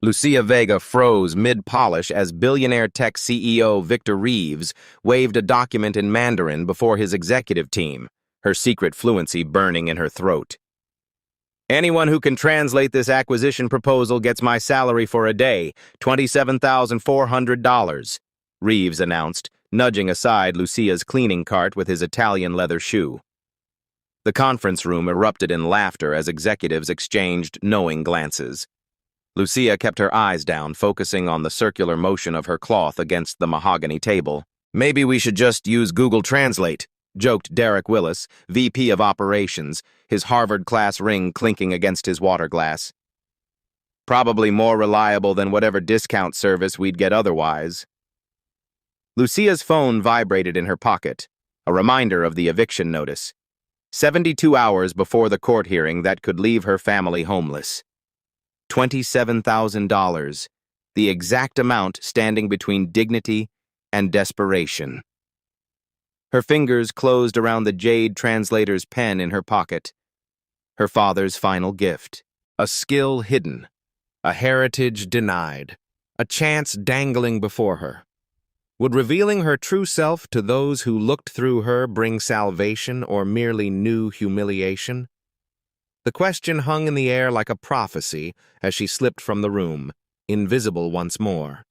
Lucia Vega froze mid-polish as billionaire tech CEO Victor Reeves waved a document in Mandarin before his executive team, her secret fluency burning in her throat. "Anyone who can translate this acquisition proposal gets my salary for a day, $27,400, Reeves announced, nudging aside Lucia's cleaning cart with his Italian leather shoe. The conference room erupted in laughter as executives exchanged knowing glances. Lucia kept her eyes down, focusing on the circular motion of her cloth against the mahogany table. "Maybe we should just use Google Translate," joked Derek Willis, VP of Operations, his Harvard-class ring clinking against his water glass. "Probably more reliable than whatever discount service we'd get otherwise." Lucia's phone vibrated in her pocket, a reminder of the eviction notice. 72 hours before the court hearing that could leave her family homeless. $27,000, the exact amount standing between dignity and desperation. Her fingers closed around the jade translator's pen in her pocket. Her father's final gift. A skill hidden, a heritage denied, a chance dangling before her. Would revealing her true self to those who looked through her bring salvation or merely new humiliation? The question hung in the air like a prophecy as she slipped from the room, invisible once more.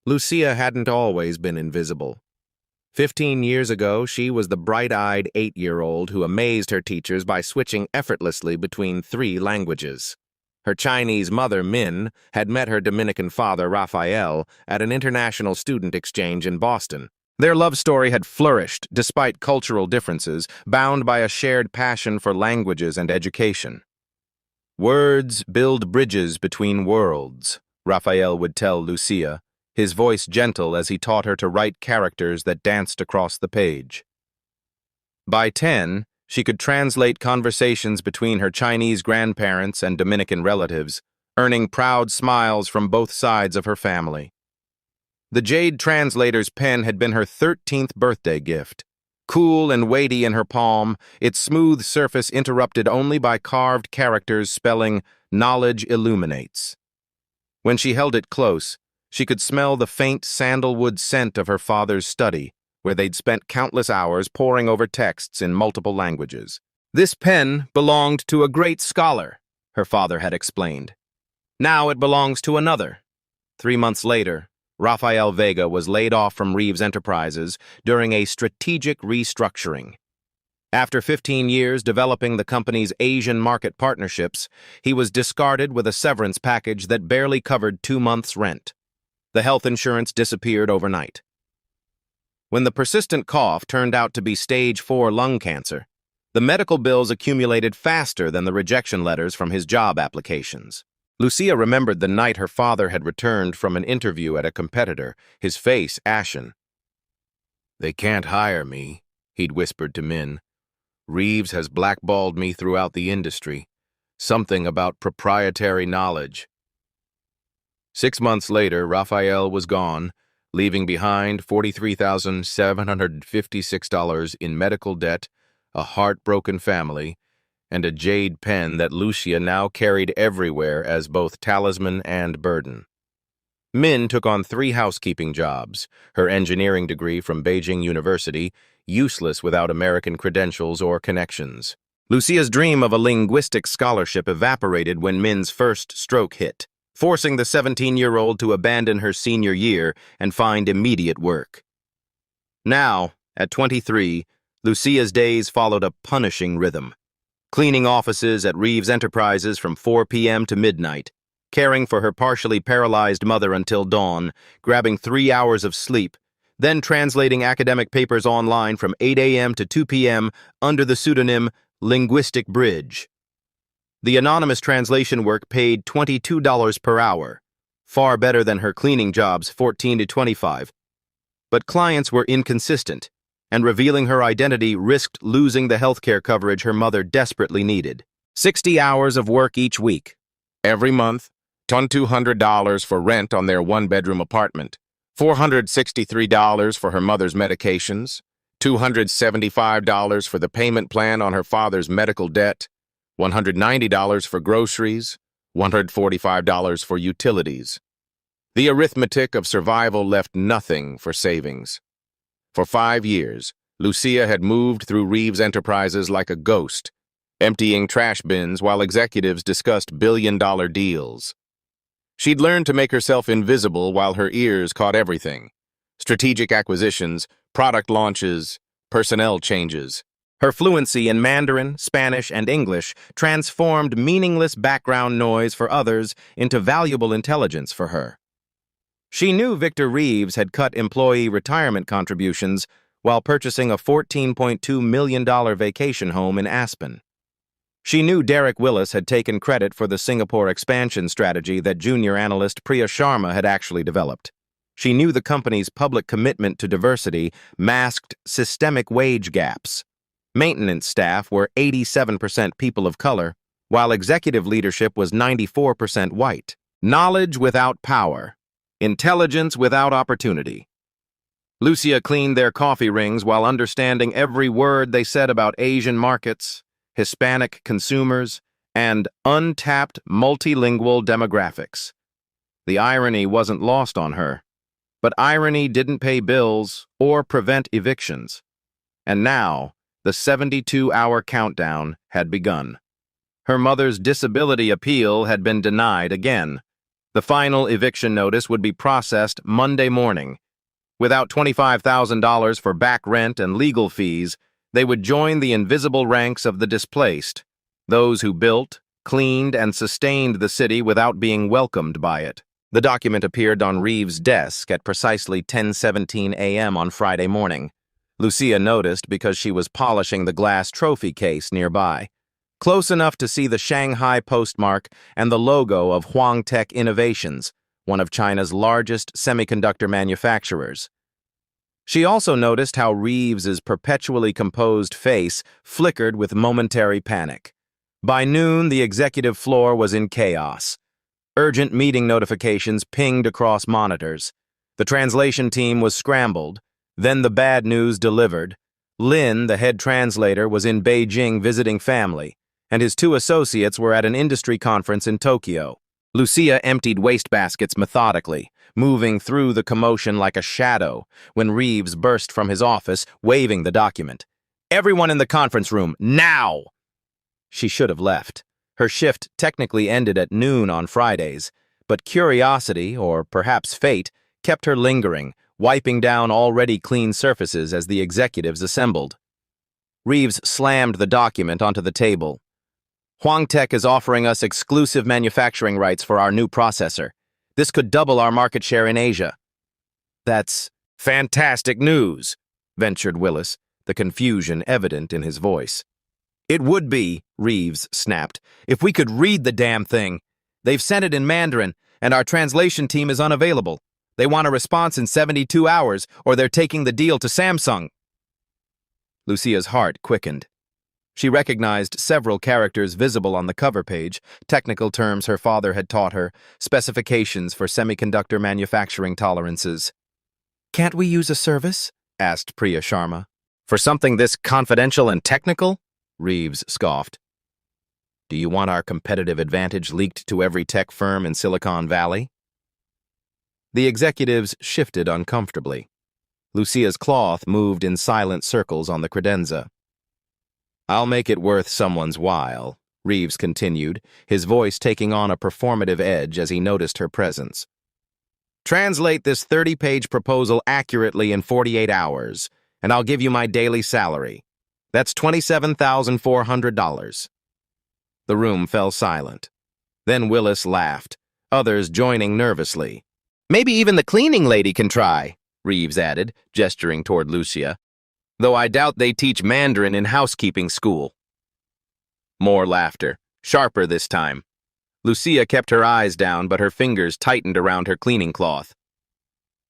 Lucia hadn't always been invisible. 15 years ago, she was the bright-eyed 8-year-old who amazed her teachers by switching effortlessly between 3 languages. Her Chinese mother, Min, had met her Dominican father, Raphael, at an international student exchange in Boston. Their love story had flourished despite cultural differences, bound by a shared passion for languages and education. "Words build bridges between worlds," Raphael would tell Lucia, his voice gentle as he taught her to write characters that danced across the page. By 10, she could translate conversations between her Chinese grandparents and Dominican relatives, earning proud smiles from both sides of her family. The jade translator's pen had been her 13th birthday gift. Cool and weighty in her palm, its smooth surface interrupted only by carved characters spelling "Knowledge illuminates." When she held it close, she could smell the faint sandalwood scent of her father's study, where they'd spent countless hours poring over texts in multiple languages. "This pen belonged to a great scholar," her father had explained. "Now it belongs to another." 3 months later, Raphael Vega was laid off from Reeves Enterprises during a strategic restructuring. After 15 years developing the company's Asian market partnerships, he was discarded with a severance package that barely covered 2 months' rent. The health insurance disappeared overnight. When the persistent cough turned out to be stage 4 lung cancer, the medical bills accumulated faster than the rejection letters from his job applications. Lucia remembered the night her father had returned from an interview at a competitor, his face ashen. "They can't hire me," he'd whispered to Min. "Reeves has blackballed me throughout the industry. Something about proprietary knowledge." 6 months later, Raphael was gone, leaving behind $43,756 in medical debt, a heartbroken family, and a jade pen that Lucia now carried everywhere as both talisman and burden. Min took on 3 housekeeping jobs, her engineering degree from Beijing University, useless without American credentials or connections. Lucia's dream of a linguistic scholarship evaporated when Min's first stroke hit, forcing the 17-year-old to abandon her senior year and find immediate work. Now, at 23, Lucia's days followed a punishing rhythm. Cleaning offices at Reeves Enterprises from 4 p.m. to midnight, caring for her partially paralyzed mother until dawn, grabbing 3 hours of sleep, then translating academic papers online from 8 a.m. to 2 p.m. under the pseudonym Linguistic Bridge. The anonymous translation work paid $22 per hour, far better than her cleaning job's $14 to $25. But clients were inconsistent, and revealing her identity risked losing the healthcare coverage her mother desperately needed. 60 hours of work each week. Every month, $2,200 for rent on their 1-bedroom apartment, $463 for her mother's medications, $275 for the payment plan on her father's medical debt, $190 for groceries, $145 for utilities. The arithmetic of survival left nothing for savings. For 5 years, Lucia had moved through Reeves Enterprises like a ghost, emptying trash bins while executives discussed billion-dollar deals. She'd learned to make herself invisible while her ears caught everything: strategic acquisitions, product launches, personnel changes. Her fluency in Mandarin, Spanish, and English transformed meaningless background noise for others into valuable intelligence for her. She knew Victor Reeves had cut employee retirement contributions while purchasing a $14.2 million vacation home in Aspen. She knew Derek Willis had taken credit for the Singapore expansion strategy that junior analyst Priya Sharma had actually developed. She knew the company's public commitment to diversity masked systemic wage gaps. Maintenance staff were 87% people of color, while executive leadership was 94% white. Knowledge without power. Intelligence without opportunity. Lucia cleaned their coffee rings while understanding every word they said about Asian markets, Hispanic consumers, and untapped multilingual demographics. The irony wasn't lost on her, but irony didn't pay bills or prevent evictions. And now, the 72-hour countdown had begun. Her mother's disability appeal had been denied again. The final eviction notice would be processed Monday morning. Without $25,000 for back rent and legal fees, they would join the invisible ranks of the displaced, those who built, cleaned, and sustained the city without being welcomed by it. The document appeared on Reeves' desk at precisely 10:17 a.m. on Friday morning. Lucia noticed because she was polishing the glass trophy case nearby, close enough to see the Shanghai postmark and the logo of Huangtech Innovations, one of China's largest semiconductor manufacturers. She also noticed how Reeves's perpetually composed face flickered with momentary panic. By noon, the executive floor was in chaos. Urgent meeting notifications pinged across monitors. The translation team was scrambled. Then the bad news delivered. Lin, the head translator, was in Beijing visiting family, and his 2 associates were at an industry conference in Tokyo. Lucia emptied wastebaskets methodically, moving through the commotion like a shadow, when Reeves burst from his office, waving the document. "Everyone in the conference room, now!" She should have left. Her shift technically ended at noon on Fridays, but curiosity, or perhaps fate, kept her lingering, wiping down already clean surfaces as the executives assembled. Reeves slammed the document onto the table. "Huangtech is offering us exclusive manufacturing rights for our new processor. This could double our market share in Asia." "That's fantastic news," ventured Willis, the confusion evident in his voice. "It would be," Reeves snapped, "if we could read the damn thing. They've sent it in Mandarin, and our translation team is unavailable. They want a response in 72 hours, or they're taking the deal to Samsung." Lucia's heart quickened. She recognized several characters visible on the cover page, technical terms her father had taught her, specifications for semiconductor manufacturing tolerances. "Can't we use a service?" asked Priya Sharma. "For something this confidential and technical?" Reeves scoffed. "Do you want our competitive advantage leaked to every tech firm in Silicon Valley?" The executives shifted uncomfortably. Lucia's cloth moved in silent circles on the credenza. "I'll make it worth someone's while," Reeves continued, his voice taking on a performative edge as he noticed her presence. "Translate this 30-page proposal accurately in 48 hours, and I'll give you my daily salary. That's $27,400. The room fell silent. Then Willis laughed, others joining nervously. "Maybe even the cleaning lady can try," Reeves added, gesturing toward Lucia. "Though I doubt they teach Mandarin in housekeeping school." More laughter, sharper this time. Lucia kept her eyes down, but her fingers tightened around her cleaning cloth.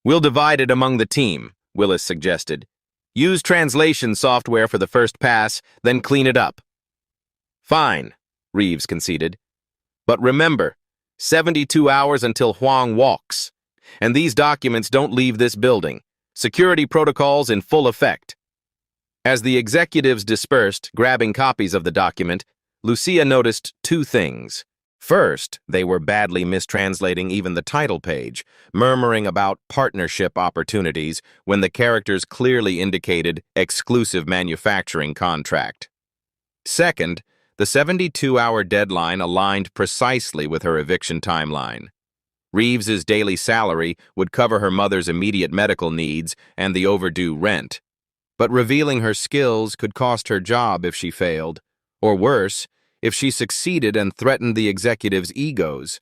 "We'll divide it among the team," Willis suggested. "Use translation software for the first pass, then clean it up." "Fine," Reeves conceded. "But remember, 72 hours until Huang walks. And these documents don't leave this building. Security protocols in full effect." As the executives dispersed, grabbing copies of the document, Lucia noticed 2 things. First, they were badly mistranslating even the title page, murmuring about partnership opportunities when the characters clearly indicated exclusive manufacturing contract. Second, the 72-hour deadline aligned precisely with her eviction timeline. Reeves's daily salary would cover her mother's immediate medical needs and the overdue rent. But revealing her skills could cost her job if she failed, or worse, if she succeeded and threatened the executives' egos.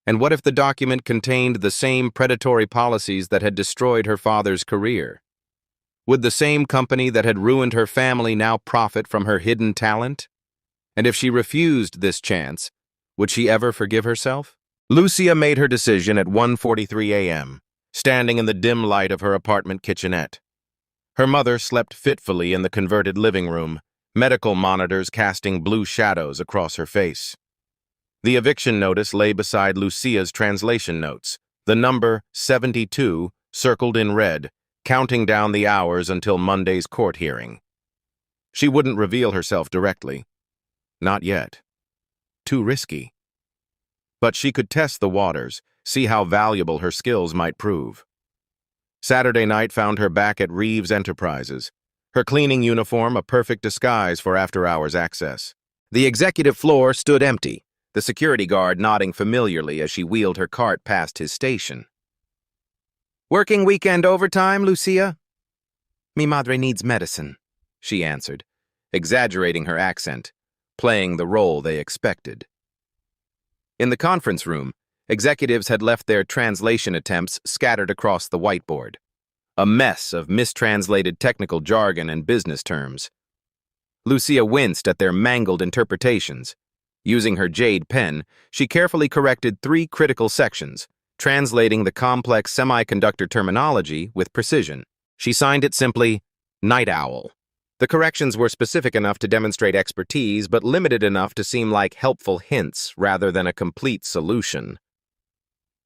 And what if the document contained the same predatory policies that had destroyed her father's career? Would the same company that had ruined her family now profit from her hidden talent? And if she refused this chance, would she ever forgive herself? Lucia made her decision at 1:43 a.m., standing in the dim light of her apartment kitchenette. Her mother slept fitfully in the converted living room, medical monitors casting blue shadows across her face. The eviction notice lay beside Lucia's translation notes, the number 72 circled in red, counting down the hours until Monday's court hearing. She wouldn't reveal herself directly. Not yet. Too risky. But she could test the waters, see how valuable her skills might prove. Saturday night found her back at Reeves Enterprises, her cleaning uniform a perfect disguise for after-hours access. The executive floor stood empty, the security guard nodding familiarly as she wheeled her cart past his station. "Working weekend overtime, Lucia?" "Mi madre needs medicine," she answered, exaggerating her accent, playing the role they expected. In the conference room, executives had left their translation attempts scattered across the whiteboard, a mess of mistranslated technical jargon and business terms. Lucia winced at their mangled interpretations. Using her jade pen, she carefully corrected 3 critical sections, translating the complex semiconductor terminology with precision. She signed it simply, Night Owl. The corrections were specific enough to demonstrate expertise, but limited enough to seem like helpful hints rather than a complete solution.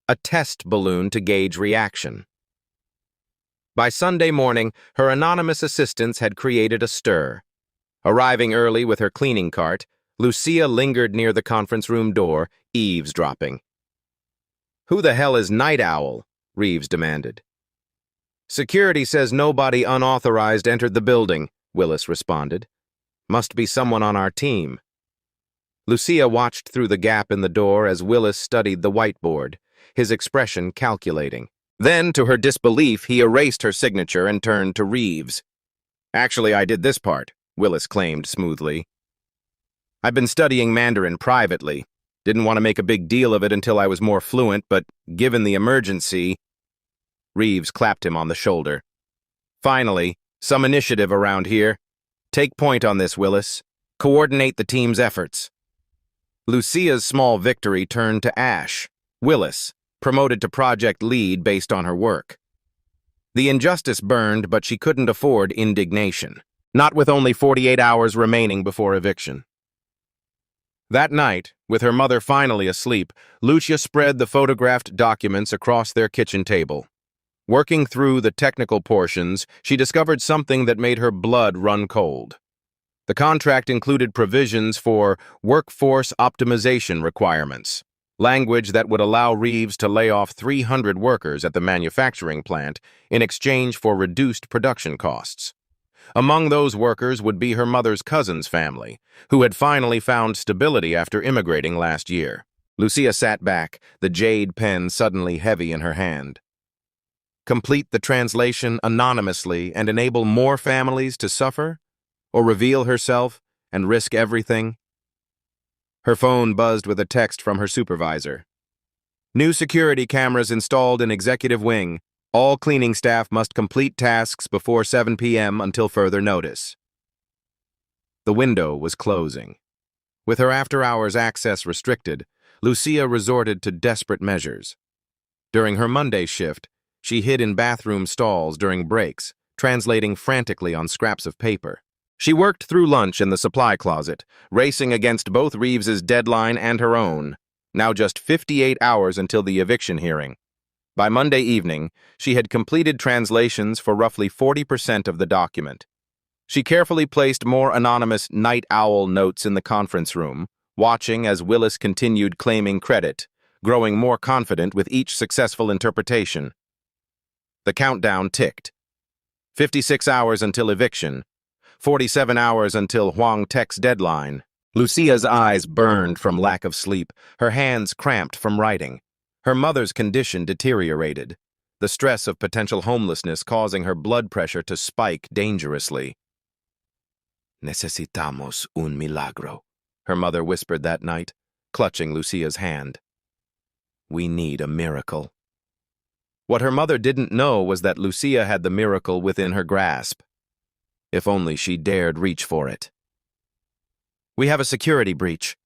A test balloon to gauge reaction. By Sunday morning, her anonymous assistants had created a stir. Arriving early with her cleaning cart, Lucia lingered near the conference room door, eavesdropping. "Who the hell is Night Owl?" Reeves demanded. "Security says nobody unauthorized entered the building," Willis responded. "Must be someone on our team." Lucia watched through the gap in the door as Willis studied the whiteboard, his expression calculating. Then, to her disbelief, he erased her signature and turned to Reeves. "Actually, I did this part," Willis claimed smoothly. "I've been studying Mandarin privately. Didn't want to make a big deal of it until I was more fluent, but given the emergency..." Reeves clapped him on the shoulder. "Finally, some initiative around here. Take point on this, Willis. Coordinate the team's efforts." Lucia's small victory turned to ash. Willis, promoted to project lead based on her work. The injustice burned, but she couldn't afford indignation, not with only 48 hours remaining before eviction. That night, with her mother finally asleep, Lucia spread the photographed documents across their kitchen table. Working through the technical portions, she discovered something that made her blood run cold. The contract included provisions for workforce optimization requirements, language that would allow Reeves to lay off 300 workers at the manufacturing plant in exchange for reduced production costs. Among those workers would be her mother's cousin's family, who had finally found stability after immigrating last year. Lucia sat back, the jade pen suddenly heavy in her hand. Complete the translation anonymously and enable more families to suffer? Or reveal herself and risk everything? Her phone buzzed with a text from her supervisor. "New security cameras installed in executive wing. All cleaning staff must complete tasks before 7 p.m. until further notice." The window was closing. With her after-hours access restricted, Lucia resorted to desperate measures. During her Monday shift, she hid in bathroom stalls during breaks, translating frantically on scraps of paper. She worked through lunch in the supply closet, racing against both Reeves's deadline and her own, now just 58 hours until the eviction hearing. By Monday evening, she had completed translations for roughly 40% of the document. She carefully placed more anonymous Night Owl notes in the conference room, watching as Willis continued claiming credit, growing more confident with each successful interpretation. The countdown ticked. 56 hours until eviction, 47 hours until Huang Tech's deadline. Lucia's eyes burned from lack of sleep, her hands cramped from writing. Her mother's condition deteriorated, the stress of potential homelessness causing her blood pressure to spike dangerously. "Necesitamos un milagro," her mother whispered that night, clutching Lucia's hand. "We need a miracle." What her mother didn't know was that Lucia had the miracle within her grasp. If only she dared reach for it. "We have a security breach."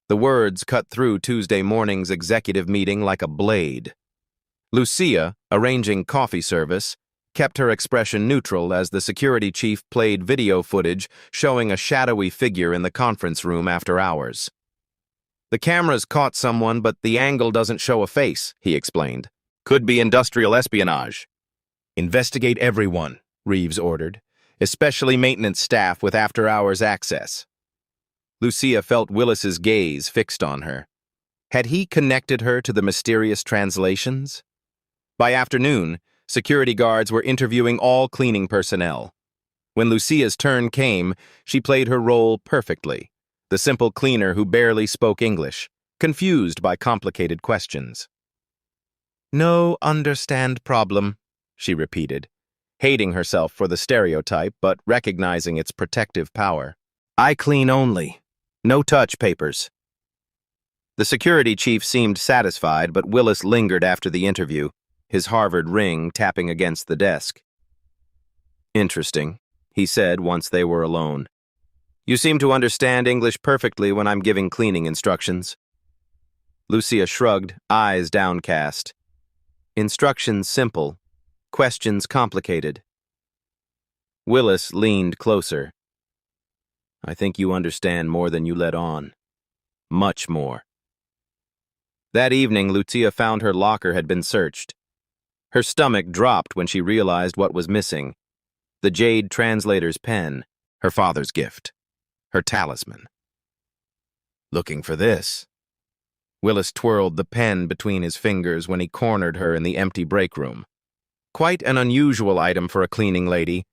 The words cut through Tuesday morning's executive meeting like a blade. Lucia, arranging coffee service, kept her expression neutral as the security chief played video footage showing a shadowy figure in the conference room after hours. "The cameras caught someone, but the angle doesn't show a face," he explained. "Could be industrial espionage." "Investigate everyone," Reeves ordered, "especially maintenance staff with after-hours access." Lucia felt Willis's gaze fixed on her. Had he connected her to the mysterious translations? By afternoon, security guards were interviewing all cleaning personnel. When Lucia's turn came, she played her role perfectly, the simple cleaner who barely spoke English, confused by complicated questions. "No understand problem," she repeated, hating herself for the stereotype but recognizing its protective power. "I clean only. No touch papers." The security chief seemed satisfied, but Willis lingered after the interview, his Harvard ring tapping against the desk. "Interesting," he said once they were alone. "You seem to understand English perfectly when I'm giving cleaning instructions." Lucia shrugged, eyes downcast. "Instructions simple, questions complicated." Willis leaned closer. "I think you understand more than you let on. Much more." That evening, Lucia found her locker had been searched. Her stomach dropped when she realized what was missing. The jade translator's pen, her father's gift, her talisman. "Looking for this?" Willis twirled the pen between his fingers when he cornered her in the empty break room. "Quite an unusual item for a cleaning lady.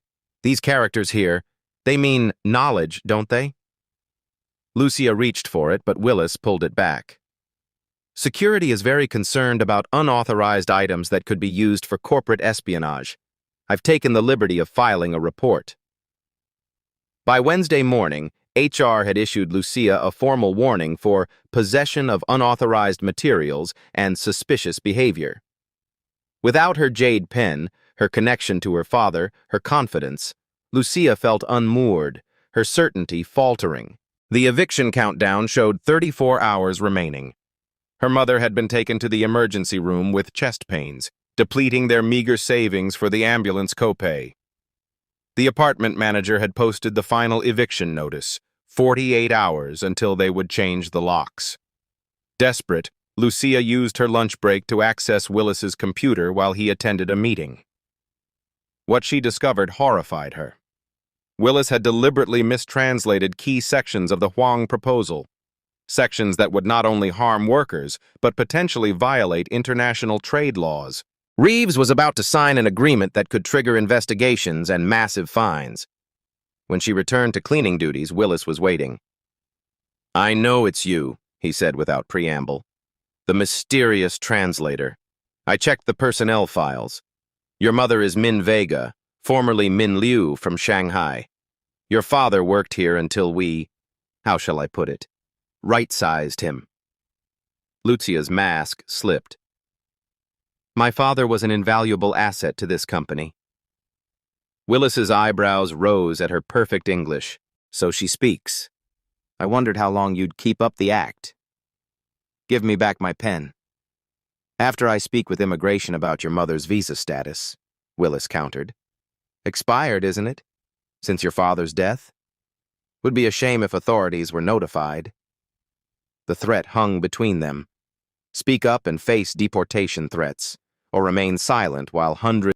These characters here, they mean knowledge, don't they?" Lucia reached for it, but Willis pulled it back. "Security is very concerned about unauthorized items that could be used for corporate espionage. I've taken the liberty of filing a report." By Wednesday morning, HR had issued Lucia a formal warning for possession of unauthorized materials and suspicious behavior. Without her jade pen, her connection to her father, her confidence, Lucia felt unmoored, her certainty faltering. The eviction countdown showed 34 hours remaining. Her mother had been taken to the emergency room with chest pains, depleting their meager savings for the ambulance copay. The apartment manager had posted the final eviction notice, 48 hours until they would change the locks. Desperate, Lucia used her lunch break to access Willis's computer while he attended a meeting. What she discovered horrified her. Willis had deliberately mistranslated key sections of the Huang proposal, sections that would not only harm workers, but potentially violate international trade laws. Reeves was about to sign an agreement that could trigger investigations and massive fines. When she returned to cleaning duties, Willis was waiting. "I know it's you," he said without preamble. "The mysterious translator. I checked the personnel files. Your mother is Min Vega, formerly Min Liu from Shanghai. Your father worked here until we, how shall I put it, right-sized him." Lucia's mask slipped. "My father was an invaluable asset to this company." Willis's eyebrows rose at her perfect English. "So she speaks. I wondered how long you'd keep up the act." "Give me back my pen." "After I speak with immigration about your mother's visa status," Willis countered. "Expired, isn't it? Since your father's death? Would be a shame if authorities were notified." The threat hung between them. Speak up and face deportation threats, or remain silent while hundreds